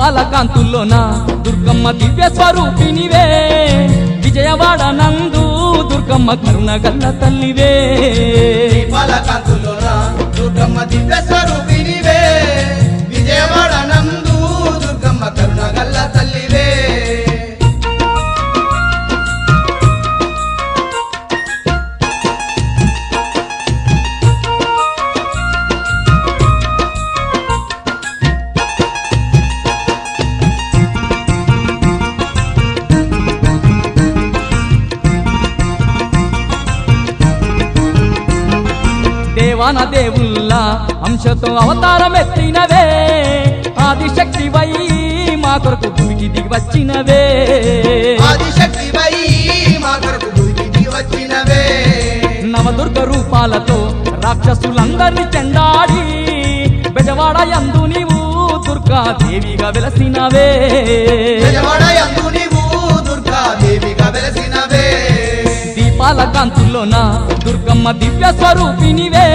దీపాల కాంతుల్లోన దుర్గమ్మ దివ్య స్వరూపినివే విజయవాడ నందు దుర్గమ్మ కరుణ గల్ల తల్లివే దీపాల కాంతుల్లోన దుర్గమ్మ దివ్య స్వరూపినివే విజయవాడ నందు దుర్గమ్మ కరుణ గల్ల తల్లివే దేవాన దేవుళ్ళ అంశతో అవతారం ఎత్తినవే ఆదిశక్తివై మా కొరకు భూమికి దిగి వచ్చినవే ఆదిశక్తివై మా కొరకు భూమికి దిగి వచ్చినవే నవదుర్గ రూపాలతో రాక్షసులందరినీ చెండాడి బెజవాడ యందు నీవు దుర్గాదేవిగా వెలసినవే బెజవాడ యందు నీవు దుర్గాదేవిగా వెలసినవే దీపాల కాంతుల్లోన దుర్గమ్మ దివ్య స్వరూపినివే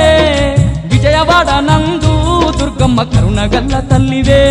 విజయవాడ నందు దుర్గమ్మ కరుణ గల్ల తల్లివే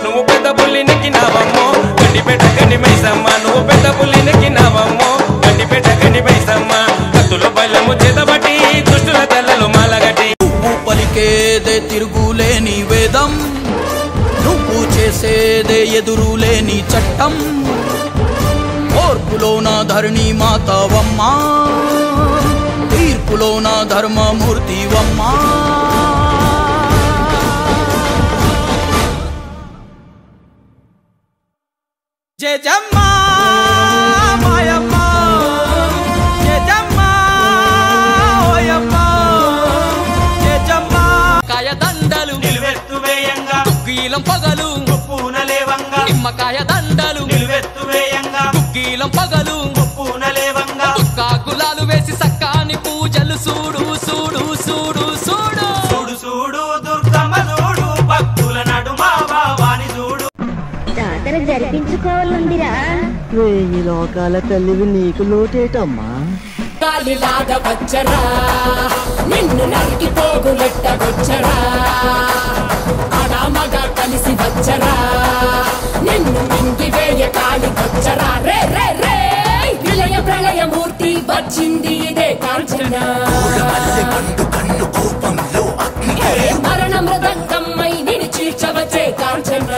నువ్వు పెద్ద పుల్లి నెక్కినావమ్మో గండిపేట గండి మైసమ్మ నువ్వు పెద్ద పుల్లి నెక్కినావమ్మో గండిపేట గండి మైసమ్మ కత్తుల బల్లము చేతబట్టి దుష్టుల తెల్లలు మాలగట్టి నువ్వు పలికేదే తిరుగులేని వేదం నువ్వు చేసేదే ఎదురులేని చట్టం ఓర్పులోన ధరణి మాతవమ్మా తీర్పులోన ధర్మమూర్తివమ్మా జయజమ్మ మాయమ్మ జయజమ్మ ఓయమ్మ జయజమ్మ కాయ దండలు నిలువెత్తు వేయంగా గుగ్గీలం పగలు పూనలేవంగా నిమ్మకాయ దండలు నిలువెత్తు వేయంగా గుగ్గీలం పగలు పూనలేవంగా గులాలు వేసి సక్కాని పూజలు చూడు చూడు చూడు చూడు చూడు చూడు దుర్గమ్మ చూడు భక్తుల నడుమ భావాని చూడు జాతర జరిపించుకోవాలందిరా వేయి లోకాల తల్లివి నీకు లోటేటమ్మా కాలిలాగా వచ్చరా నిన్ను నరికి పోగులెట్టగొచ్చరా ఆడామగా కలిసి వచ్చరా నిన్ను మింగి వేయ కాలికొచ్చరా రే రే రే విలయ ప్రళయ మూర్తి వచ్చింది ఇదే కాంచన మరణ మృదంగమ్మై నిన్ను చీల్చవచ్చే కాంచన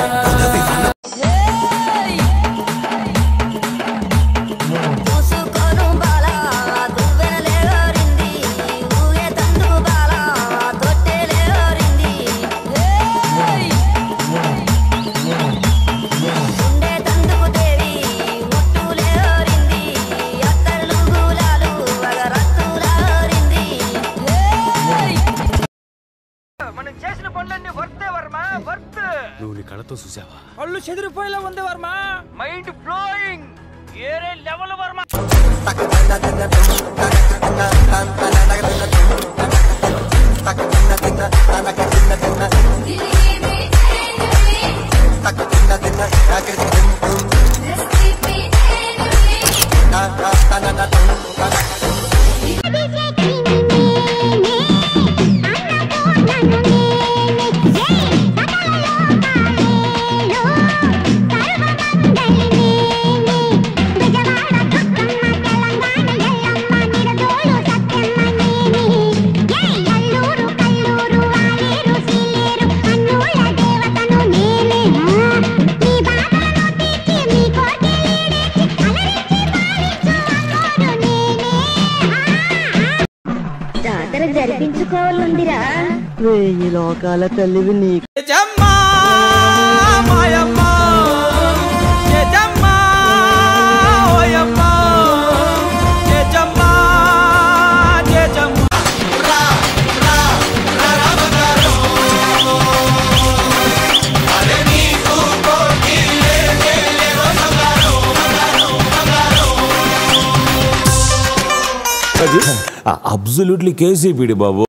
నువ్వు నీ కళ్ళతో చూసావా కళ్ళు చెదిరిపోయేలా ఉంది వర్మ మైండ్ బ్లోయింగ్ ఏరే లెవెల్ వర్మ తెలంగాణ జరిపించుకోవాలందిరా. 1000 లోకాల తల్లివి నీకు. జేజమ్మా మాయమ్మ జేజమ్మా ఓయమ్మ జేజమ్మా జేజమ్మా. అబ్సల్యూట్లీ కేసీపీడి బాబు.